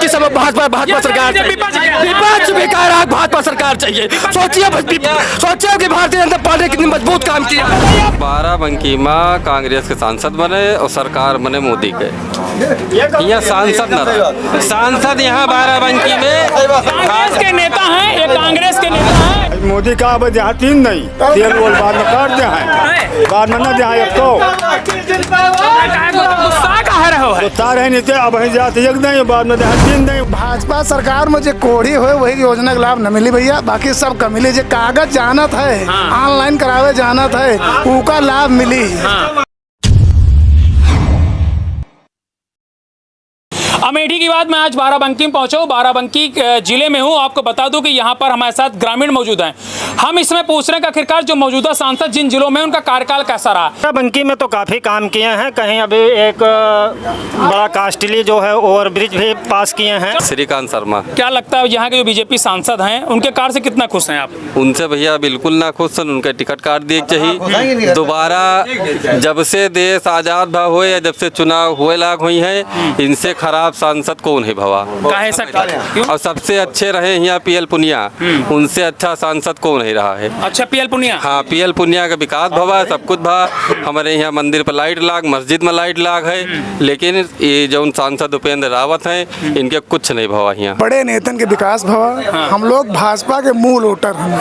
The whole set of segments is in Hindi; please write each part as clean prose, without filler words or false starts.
की सब भाजपा सरकार चाहिए, विपक्ष बेकार है, भाजपा सरकार चाहिए। सोचिए कि भारतीय जनता पार्टी कितनी मजबूत काम किया। बाराबंकी में कांग्रेस के सांसद बने और सरकार बने मोदी के, यहाँ सांसद न रहे। सांसद यहाँ बाराबंकी में कांग्रेस के नेता हैं, ये कांग्रेस के नेता हैं। मोदी का अब यहाँ तीन नहीं तेल बोल बाद में काट दिया है, बाद में न दिया है। अब तो गुस्सा कह रहे हो है, गुस्सा रहे नहीं थे, अब वहीं जाते एक नहीं, बाद में दिया तीन नहीं। भाजपा सरकार में जो कोढ़ी हुए वही योजना का लाभ न मिली भैया, बाकी सब का मिली। जो कागज जानत है, ऑनलाइन करावे जानत है, उसका लाभ मिली। अमेठी की बात मैं आज बाराबंकी में पहुंचा हूँ, बाराबंकी जिले में हूँ। आपको बता दूं कि यहाँ पर हमारे साथ ग्रामीण मौजूद हैं। हम इसमें पूछ रहे हैं कि आखिरकार जो मौजूदा सांसद जिन जिलों में उनका कार्यकाल कैसा रहा। बाराबंकी में तो काफ़ी काम किए हैं, कहीं अभी एक बड़ा कास्टली जो है ओवरब्रिज भी पास किए हैं। श्रीकांत शर्मा। क्या लगता है यहाँ के जो बीजेपी सांसद हैं उनके कार्य से कितना खुश हैं आप? उनसे भैया बिल्कुल ना खुश हैं, उनके टिकट काट दिए चाहिए। दोबारा जब से देश आज़ाद भा हुए या जब से चुनाव हुए लाग हुई हैं, इनसे खराब सांसद कौन है भवा। और सबसे अच्छे रहे यहाँ पीएल पुनिया, उनसे अच्छा सांसद कौन नहीं रहा है। अच्छा, पीएल पुनिया। हाँ, पीएल पुनिया का विकास भवा, सब कुछ भा। हमारे यहाँ मंदिर पर लाइट लाग, मस्जिद में लाइट लाग है, लेकिन ये जो सांसद उपेंद्र रावत हैं, इनके कुछ नहीं भवा यहाँ। बड़े नेतन के विकास भवा। हम लोग भाजपा के मूल वोटर हैं,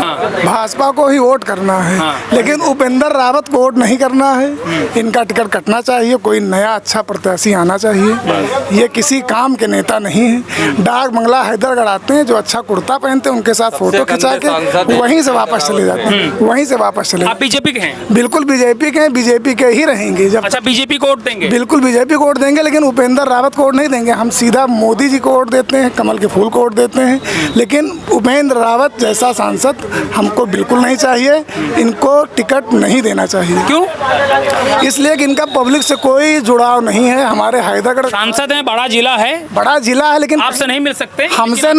भाजपा को ही वोट करना है, लेकिन उपेंद्र रावत को वोट नहीं करना है। इनका टिकट कटना चाहिए, कोई नया अच्छा प्रत्याशी आना चाहिए। ये किसी काम के नेता नहीं है। डाक बंगला हैदरगढ़ आते हैं, जो अच्छा कुर्ता पहनते हैं उनके साथ फोटो खिंचा के वहीं से वापस चले जाते हैं, वहीं से वापस चले। आप बीजेपी के हैं? बिल्कुल बीजेपी के हैं, बीजेपी के ही रहेंगे। जब अच्छा, बीजेपी को वोट देंगे? बिल्कुल बीजेपी को वोट देंगे, लेकिन उपेंद्र रावत को वोट नहीं देंगे। हम सीधा मोदी जी को वोट देते हैं, कमल के फूल को वोट देते हैं, लेकिन उपेंद्र रावत जैसा सांसद हमको बिल्कुल नहीं चाहिए। इनको टिकट नहीं देना चाहिए। क्यों? इसलिए कि इनका पब्लिक से कोई जुड़ाव नहीं है। हमारे हैदरगढ़ सांसद हैं, बड़ा जिला है, लेकिन आपसे नहीं मिल सकते। हमसे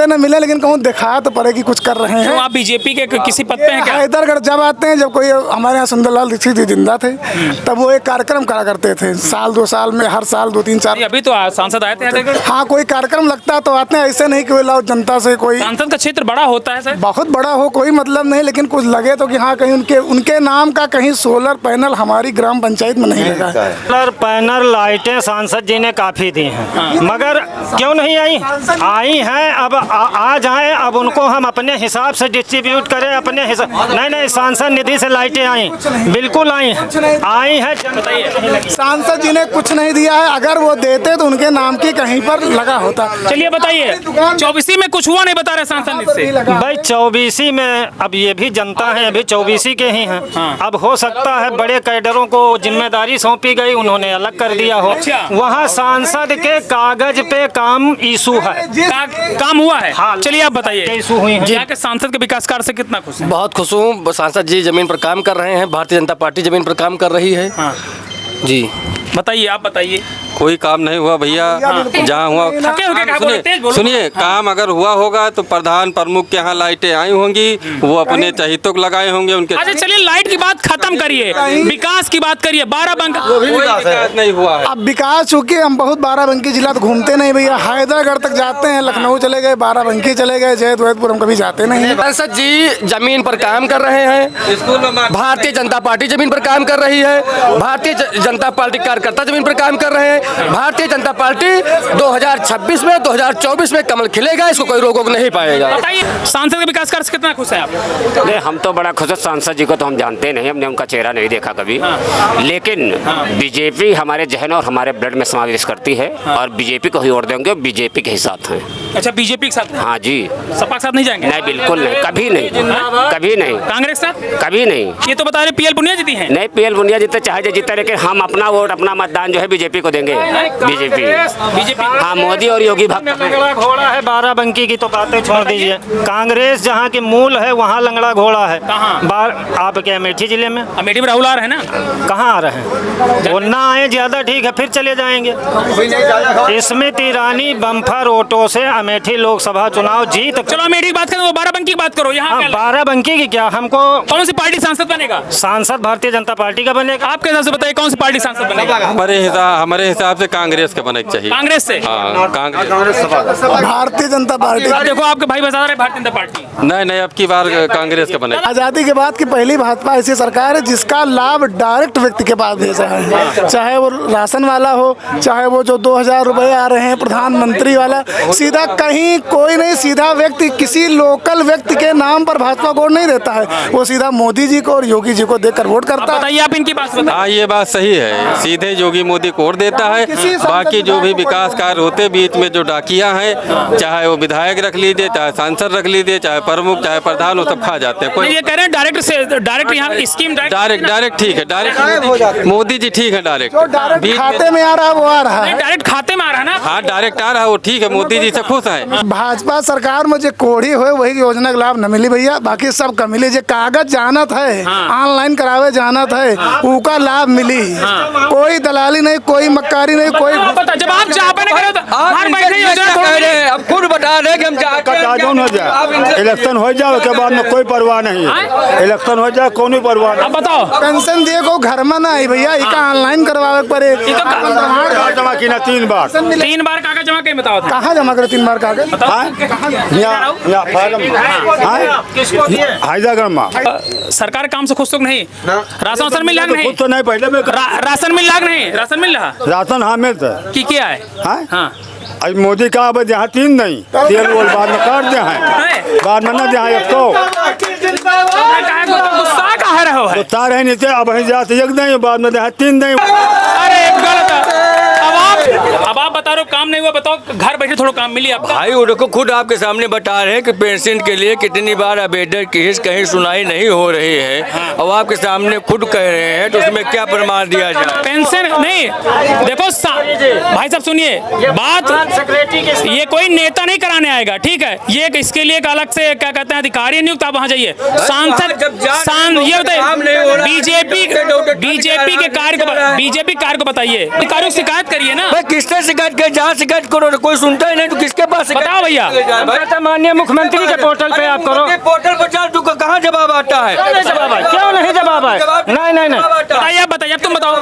न मिले, लेकिन कहूँ दिखाया तो पड़े कि कुछ कर रहे हैं। तो आप बीजेपी के किसी पद पे हैं क्या? हैदरगढ़ जब आते हैं, जब कोई हमारे यहाँ सुंदरलाल दीक्षित जी जिंदा थे, तब वो एक कार्यक्रम करा करते थे, साल 2 साल में, हर साल 2-3-4। अभी तो सांसद आए थे हैदरगढ़। हाँ, कोई कार्यक्रम लगता तो आते हैं, ऐसे नहीं कि लाओ जनता से। कोई सांसद का क्षेत्र बड़ा होता है सर, बहुत बड़ा हो कोई मतलब नहीं, लेकिन कुछ लगे तो कि हाँ कहीं उनके नाम का कहीं सोलर पैनल हमारी ग्राम पंचायत में नहीं लगा। सोलर पैनल लाइटें सांसद जी ने काफ़ी दी हैं, मगर क्यों नहीं आई हैं। अब आ जाएं, अब उनको हम अपने हिसाब से डिस्ट्रीब्यूट करें, अपने हिसाब। नहीं, सांसद निधि से लाइटें आई, बिल्कुल आई हैं। सांसद जी ने कुछ नहीं दिया है। अगर वो देते तो उनके नाम की कहीं पर लगा होता। चलिए बताइए, 24 में कुछ हुआ नहीं बता रहे सांसद निधि से? भाई 24 में अब ये भी जनता है, अभी 24 के ही हैं। अब हो सकता है बड़े कैडरों को जिम्मेदारी सौंपी गई, उन्होंने अलग कर दिया हो। वहाँ सांसद के कागज पे काम इशू है, काम हुआ है। हाँ, चलिए आप बताइए, इशू हुई है। यहाँ के सांसद के विकास कार्य से कितना खुश हैं? बहुत खुश हूँ। सांसद जी जमीन पर काम कर रहे हैं, भारतीय जनता पार्टी जमीन पर काम कर रही है। जी बताइए, आप बताइए। कोई काम नहीं हुआ भैया, जहाँ हुआ सुनिए, काम अगर हुआ होगा तो प्रधान प्रमुख के यहाँ लाइटें आई होंगी, वो अपने चहितों को लगाए होंगे उनके। अच्छा चलिए, लाइट की बात खत्म करिए, विकास की बात करिए। बाराबंकी नहीं हुआ है। अब विकास चूंकि हम बहुत बाराबंकी जिला तो घूमते नहीं भैया, हैदरगढ़ तक जाते हैं, लखनऊ चले गए, बाराबंकी चले गए, जैदपुर हम कभी जाते नहीं। सांसद जी जमीन पर काम कर रहे हैं, भारतीय जनता पार्टी जमीन पर काम कर रही है, भारतीय जनता पार्टी कार्यकर्ता जमीन पर काम कर रहे हैं। भारतीय जनता पार्टी 2026 में 2024 में कमल खिलेगा, इसको कोई रोक नहीं पाएगा। सांसद के विकास कार्य से कितना खुश है आप? नहीं, हम तो बड़ा खुश है। सांसद जी को तो हम जानते नहीं, हमने उनका चेहरा नहीं देखा कभी। लेकिन बीजेपी हमारे जहन और हमारे ब्लड में समावेश करती है, और बीजेपी को ही वोट देंगे, बीजेपी के ही साथ हैं। अच्छा, बीजेपी के साथ? हाँ जी। सपा के साथ नहीं जाएंगे? नहीं, बिल्कुल नहीं, कभी नहीं, कभी नहीं। कांग्रेस के साथ? कभी नहीं। ये तो बता रहे पीएल पुनिया जीती है? नहीं, पीएल पुनिया जीते चाहे जीते, लेकिन हम अपना वोट, अपना मतदान जो है बीजेपी को देंगे। बीजेपी। हाँ, मोदी और योगी भक्त। लंगड़ा घोड़ा है बाराबंकी की, तो बातें छोड़ दीजिए। कांग्रेस जहाँ की मूल है वहाँ लंगड़ा घोड़ा है। आपके अमेठी जिले में? अमेठी में राहुल आ रहे हैं ना? कहाँ आ रहे हैं? वो ना आए ज्यादा ठीक है, फिर चले जाएंगे। स्मृति ईरानी बम्पर वोटों से अमेठी लोकसभा चुनाव जीत। चलो अमेठी की बात करो, बाराबंकी की बात करो। यहाँ बाराबंकी की क्या, हमको कौन सी पार्टी सांसद बनेगा? सांसद भारतीय जनता पार्टी का बनेगा। आपके हिसाब से बताइए कौन सी पार्टी सांसद बनेगा? हमारे हिसाब से कांग्रेस के बने चाहिए। कांग्रेस से? हाँ, कांग्रेस। भारतीय जनता पार्टी। देखो आपके भाई बता रहे भारतीय जनता पार्टी। नहीं, अब की बार कांग्रेस के बने। आज़ादी के बाद की पहली भाजपा ऐसी सरकार है जिसका लाभ डायरेक्ट व्यक्ति के पास भेजा है, चाहे वो राशन वाला हो, चाहे वो जो 2000 रुपए आ रहे हैं प्रधानमंत्री वाला, सीधा कहीं कोई नहीं, सीधा व्यक्ति किसी लोकल व्यक्ति के नाम पर भाजपा को वोट नहीं देता है, वो सीधा मोदी जी को और योगी जी को देकर वोट करता है। बताइए आप इनकी बात बताइए। हाँ, ये बात सही है, सीधे योगी मोदी को वोट देता है। बाकी जो भी विकास कार्य होते बीच में जो डाकिया हैं, चाहे वो विधायक रख लीजिए, चाहे सांसद रख लीजिए, चाहे प्रमुख, चाहे प्रधान, वो सब खा जाते हैं। ये कह रहे हैं डायरेक्ट यहाँ स्कीम डायरेक्ट ठीक है, डायरेक्ट मोदी जी ठीक है, डायरेक्ट खाते में आ रहा है वो आ रहा है, डायरेक्ट खाते में आ रहा है ना। हाँ, डायरेक्ट आ रहा है वो ठीक है, मोदी जी से खुश है। भाजपा सरकार में जो कोढ़ी हुए वही योजना का लाभ न मिली भैया, बाकी सब का मिली। जो कागज जानत है, ऑनलाइन करावे जानत है, उनका लाभ मिली। कोई दलाली नहीं, कोई मक्कारी नहीं, कोई। जब आप चापा नहीं करे तो अब खुद बता रहे कि हम कानून हो जाए, इलेक्शन हो जाए, उसके बाद में कोई परवाह नहीं है। इलेक्शन हो जाए, कोई परवाह नहीं। अब बताओ, पेंशन दिए को घर में ना आई भैया, इका ऑनलाइन करवावे पड़े। जमा की ना 3 बार। 3 बार कागज जमा कहीं बताओ। कहाँ जमा करे 3 बार कागज? हैदराबाद में सरकार काम से खुश तो नहीं? राशन मिल रहा नहीं? खुद तो नहीं, पहले में राशन मिल रहा नहीं? राशन मिल रहा राशन हाँ मिलता है। कि क्या है? हाँ, आज मोदी का अब यहाँ 3 नहीं, तेल वोल बाद में काट दे हैं, बाद में न दे हैं। तो गुस्सा कहा रहे हो है? तार है नहीं थे, अब हम जाते 1 नहीं, बाद में दे हैं 3 नहीं। अरे गलत है। अब आप बता रहे हो काम नहीं हुआ, बताओ घर बैठे थोड़ा काम मिली आपको? भाई वो देखो खुद आपके सामने बता रहे हैं कि पेंशन के लिए कितनी बार आवेदन केस कहीं सुनाई नहीं हो रही है, और आपके सामने खुद कह रहे हैं, तो उसमें क्या प्रमाण दिया जाए? पेंशन नहीं, देखो भाई साहब सुनिए बात, ये कोई नेता नहीं कराने आएगा, ठीक है? ये इसके लिए एक अलग से क्या कहते हैं अधिकारी नियुक्त, आप वहाँ जाइए। सांसद ये बताइए, बीजेपी के कार्य को बताइए, अधिकारियों से शिकायत करिए ना। भाई किससे शिकायत कर, जहाँ शिकायत करो कोई सुनता ही नहीं, तो किसके पास बताओ भैया। माननीय मुख्यमंत्री के पोर्टल पे आप करो, पोर्टल पर जाओ, तुमको कहाँ जवाब आता है? क्यों नहीं जवाब है? नहीं बताइए, तुम बताओ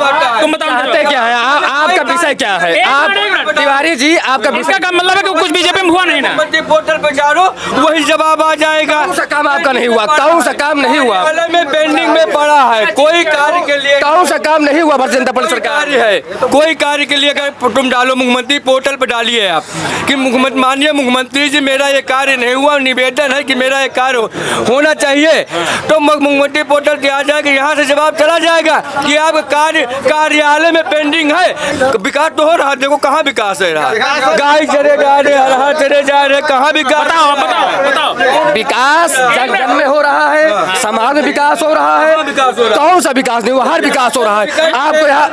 क्या है आपका विषय क्या है? आप तिवारी जी, आपका विषय का मतलब है कि कुछ बीजेपी में हुआ नहीं ना? पोर्टल पर जाओ, वही जवाब आ जाएगा। कौन सा काम आपका नहीं हुआ? कौन सा काम नहीं हुआ? में पेंडिंग में पड़ा है, कोई कार्य के लिए कौन सा काम नहीं हुआ? भारतीय जनता पार्टी सरकार है, कोई कार्य के लिए अगर तुम डालो, मुख्यमंत्री पोर्टल पर डालिए आप कि माननीय मुख्यमंत्री जी मेरा ये कार्य नहीं हुआ, निवेदन है कि मेरा ये कार्य होना चाहिए, तो मुख्यमंत्री पोर्टल पे आ जाएगा, यहाँ से जवाब चला जाएगा कि आप कार्यालय में पेंडिंग है। विकास तो हो रहा है, देखो कहाँ विकास है रहा, गाय चले जा रहे, हरा चले जा रहे, कहाँ विकास? बताओ। विकास जन में हो रहा है, समाज में विकास हो रहा है, कौन सा विकास नहीं हुआ? हर विकास हो रहा है। आपको यहाँ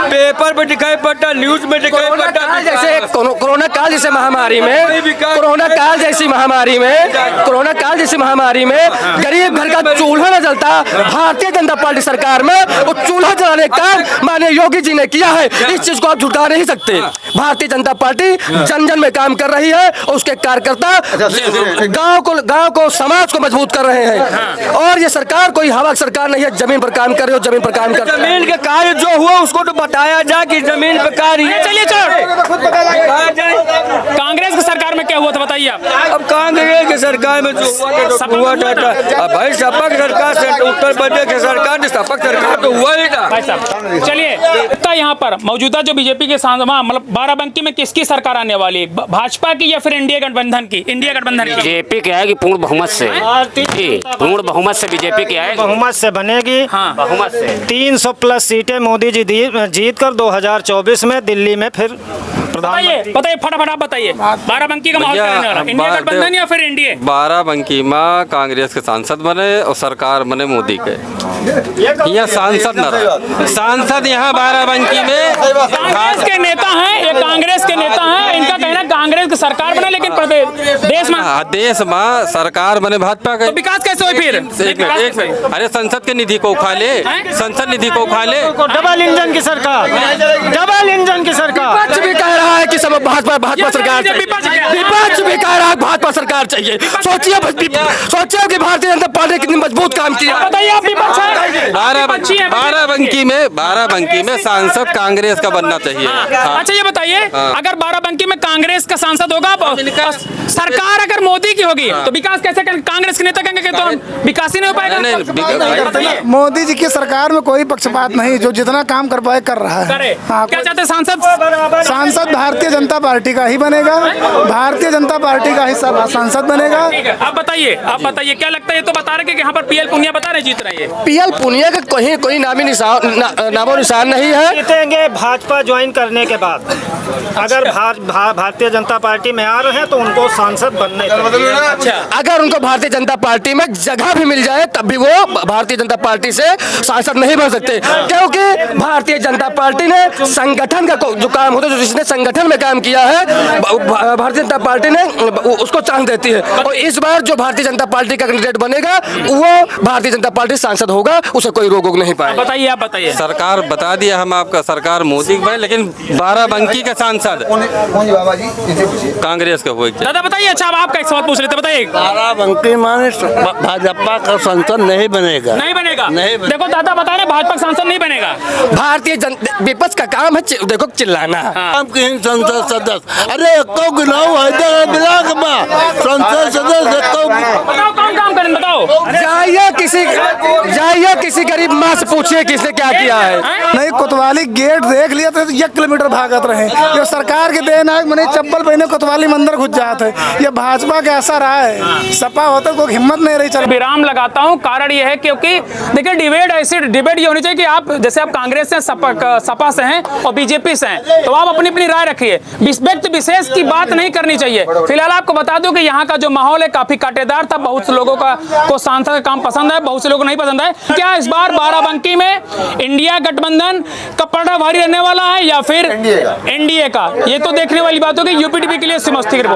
पेपर में दिखाई पड़ता, न्यूज में दिखाई पड़ता। जैसे कोरोना काल जैसे महामारी में, कोरोना काल जैसी महामारी में गरीब घर का चूल्हा न जलता, भारतीय जनता पार्टी सरकार में वो चूल्हा जलाने का माननीय योगी जी ने किया है। इस चीज को आप झुठा नहीं सकते। भारतीय जनता पार्टी जन जन में काम कर रही है, और उसके कार्यकर्ता गांव को समाज को मजबूत कर रहे हैं। और ये सरकार कोई हवा सरकार नहीं है, जमीन पर काम कर रही हो, जमीन पर काम कर, जमीन के कार्य जो हुआ उसको तो बताया जाए कि जमीन पर कार्य। चलिए कांग्रेस की सरकार में क्या हुआ था बताइए आप? अब कांग्रेस की सरकार में जो हुआ था भाई, सपक सरकार से उत्तर प्रदेश की सरकार ने सपक सरकार तो हुआ ही था भाई साहब। चलिए यहाँ पर मौजूदा जो बीजेपी के सांसद, मतलब बाराबंकी में किसकी सरकार आने वाली है? भाजपा की या फिर इंडिया गठबंधन की? इंडिया गठबंधन की। बीजेपी क्या है कि पूर्ण बहुमत से, पूर्ण बहुमत से बीजेपी क्या है, बहुमत से बनेगी। हाँ, बहुमत से 300 प्लस सीटें मोदी जी जीत कर 2024 में दिल्ली में फिर बताइए फटाफट आप बताइए, बाराबंकी का माहौल क्या रहने वाला? इंडिया गठबंधन या फिर एनडीए? बाराबंकी में कांग्रेस के सांसद बने और सरकार बने मोदी के। यहाँ सांसद न रहा, सांसद यहाँ बाराबंकी में कांग्रेस के नेता हैं, ये कांग्रेस के नेता हैं, इनका कहना कांग्रेस की सरकार बने, लेकिन देश में सरकार बने भाजपा का, तो विकास कैसे हो फिर? अरे संसद के निधि को उठा ले, संसद निधि को उठा ले। डबल इंजन की सरकार, डबल इंजन की सरकार। विपक्ष भी कह रहा है कि सब भाजपा सरकार चाहिए, विपक्ष भी कह रहा है भाजपा सरकार चाहिए। सोचिए कि भारतीय जनता पार्टी कितनी मजबूत काम किया। बताइए आप विपक्ष है? बाराबंकी में सांसद कांग्रेस का बनना चाहिए। हाँ। अच्छा ये बताइए, अगर बाराबंकी में कांग्रेस का सांसद होगा, सरकार अगर मोदी की होगी तो विकास कैसे करेंगे? कांग्रेस के नेता कहेंगे तो विकास ही नहीं हो पाएगा। मोदी जी की सरकार में कोई पक्षपात नहीं, जो जितना काम कर पाए कर रहा है। क्या चाहते हैं सांसद? सांसद भारतीय जनता पार्टी का ही बनेगा, भारतीय जनता पार्टी का ही सांसद बनेगा। आप बताइए क्या लगता है? ये तो बता रहे कि यहाँ पर पीएल पुनिया बता रहे जीत रहे हैं। पीएल पुनिया का कोई नामो निशान नहीं है। जीतेंगे भाजपा ज्वाइन करने के बाद। अगर भारतीय जनता पार्टी में आ रहे हैं तो उनको सांसद बनने चाहिए। अच्छा, अगर उनको भारतीय जनता पार्टी में जगह भी मिल जाए तब भी वो भारतीय जनता पार्टी से सांसद नहीं बन सकते, क्योंकि भारतीय जनता पार्टी ने संगठन का जो काम होता है, जिसने संगठन में काम किया है, भारतीय जनता पार्टी ने उसको चांस देती है। और इस बार जो भारतीय जनता पार्टी का कैंडिडेट बनेगा वो भारतीय जनता पार्टी सांसद होगा, उसे कोई रोक नहीं पाएगा। बताइए, आप बताइए। सरकार बता दिया हम आपका, सरकार मोदी की बने, लेकिन बाराबंकी का सांसद कांग्रेस का हुआ। दादा बताइए। अच्छा, अब आपका एक सवाल पूछ रहे थे, बताइए। बाराबंकी माने भाजपा का सांसद नहीं बनेगा। नहीं बनेगा। देखो दादा बता रहे भाजपा का सांसद नहीं बनेगा। भारतीय विपक्ष का काम है देखो चिल्लाना। संसद सदस्य, अरे एको गिनाओ हैदराबाद में संसद सदस्य बताओ कौन काम करें, बताओ। जाइए किसी गरीब माँ से पूछिए किसने क्या किया है। नहीं, कोतवाली गेट देख लिया तो 1 किलोमीटर भागत रहे। ये सरकार के देन है, मैंने चप्पल पहने कोतवाली मंदिर घुस जाते है। ये भाजपा का ऐसा रहा है, सपा होता कोई हिम्मत नहीं रही। चल विराम लगाता हूँ, कारण ये है क्योंकि देखिए डिबेट ये होनी चाहिए कि आप जैसे आप कांग्रेस से सपा से हैं और बीजेपी से हैं, तो आप अपनी राय रखिए, व्यक्ति विशेष की बात नहीं करनी चाहिए। फिलहाल आपको बता दूं कि यहाँ का जो माहौल है काफी कांटेदार था। बहुत से लोगों को सांसद का काम पसंद है, बहुत से लोगों को नहीं पसंद है। क्या इस बार बाराबंकी में इंडिया गठबंधन का पलड़ा भारी रहने वाला है या फिर एनडीए का? ये तो देखने वाली बात होगी। यूपीटीवी के लिए सिमस्ती की रिपोर्ट।